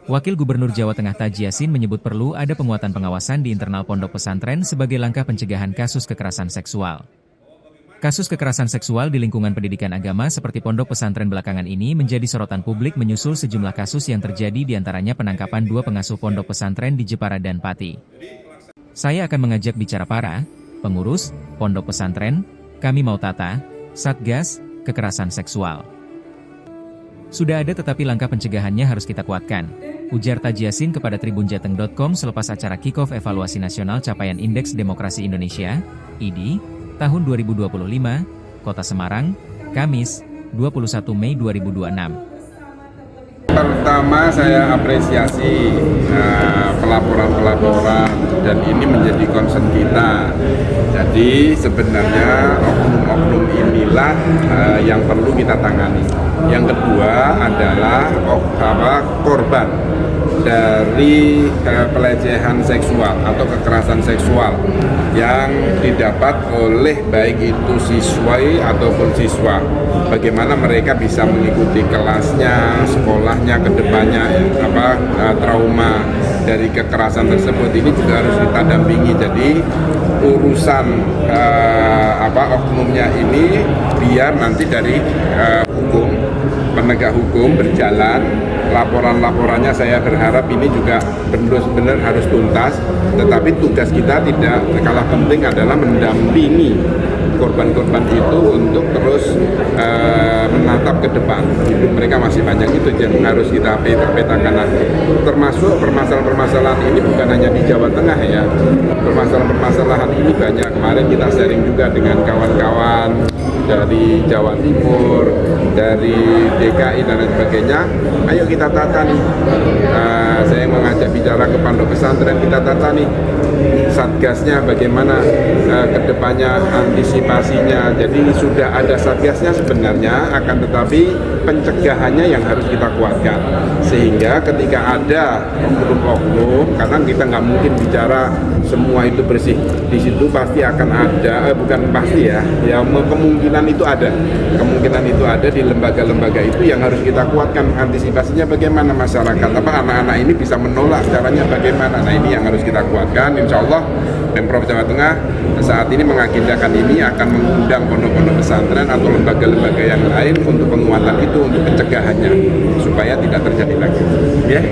Wakil Gubernur Jawa Tengah Taji Yassin menyebut perlu ada penguatan pengawasan di internal pondok pesantren sebagai langkah pencegahan kasus kekerasan seksual. Kasus kekerasan seksual di lingkungan pendidikan agama seperti pondok pesantren belakangan ini menjadi sorotan publik menyusul sejumlah kasus yang terjadi diantaranya penangkapan 2 pengasuh pondok pesantren di Jepara dan Pati. Saya akan mengajak bicara para pengurus pondok pesantren, kami mau tata, Satgas, kekerasan seksual. Sudah ada tetapi langkah pencegahannya harus kita kuatkan, ujar Taji Yassin kepada tribunjateng.com selepas acara kick-off evaluasi nasional capaian Indeks Demokrasi Indonesia, IDI, tahun 2025, Kota Semarang, Kamis, 21 Mei 2026. Pertama saya apresiasi pelaporan-pelaporan dan ini menjadi concern kita. Jadi sebenarnya oknum-oknum inilah yang perlu kita tangani. Yang kedua adalah korban dari pelecehan seksual atau kekerasan seksual yang didapat oleh baik itu siswi ataupun siswa. Bagaimana mereka bisa mengikuti kelasnya, sekolahnya, kedepannya, trauma dari kekerasan tersebut ini juga harus kita dampingi. Jadi urusan oknumnya ini biar nanti dari hukum, penegak hukum berjalan. Laporan-laporannya saya berharap ini juga benar-benar harus tuntas, tetapi tugas kita tidak kalah penting adalah mendampingi korban-korban itu untuk terus menatap ke depan. Hidup mereka masih banyak, itu yang harus kita petakan. Termasuk permasalahan-permasalahan ini bukan hanya di Jawa Tengah ya. Permasalahan-permasalahan ini banyak. Kemarin kita sharing juga dengan kawan-kawan dari Jawa Timur, dari DKI dan lain sebagainya. Ayo kita tata nih. Saya mengajak bicara ke pondok pesantren, kita tata nih satgasnya bagaimana kedepannya antisipasinya. Jadi sudah ada satgasnya sebenarnya, akan tetapi pencegahannya yang harus kita kuatkan sehingga ketika ada oknum-oknum, karena kita nggak mungkin bicara semua itu bersih, di situ pasti akan ada, bukan pasti ya kemungkinan itu ada di lembaga-lembaga itu yang harus kita kuatkan. Antisipasinya bagaimana, masyarakat anak-anak ini bisa menolak, caranya bagaimana. Nah ini yang harus kita kuatkan. Insya Allah Pemprov Jawa Tengah saat ini mengagendakan ini akan mengundang pondok-pondok pesantren atau lembaga-lembaga yang lain untuk penguatan itu, untuk pencegahannya supaya tidak terjadi lagi. Ya.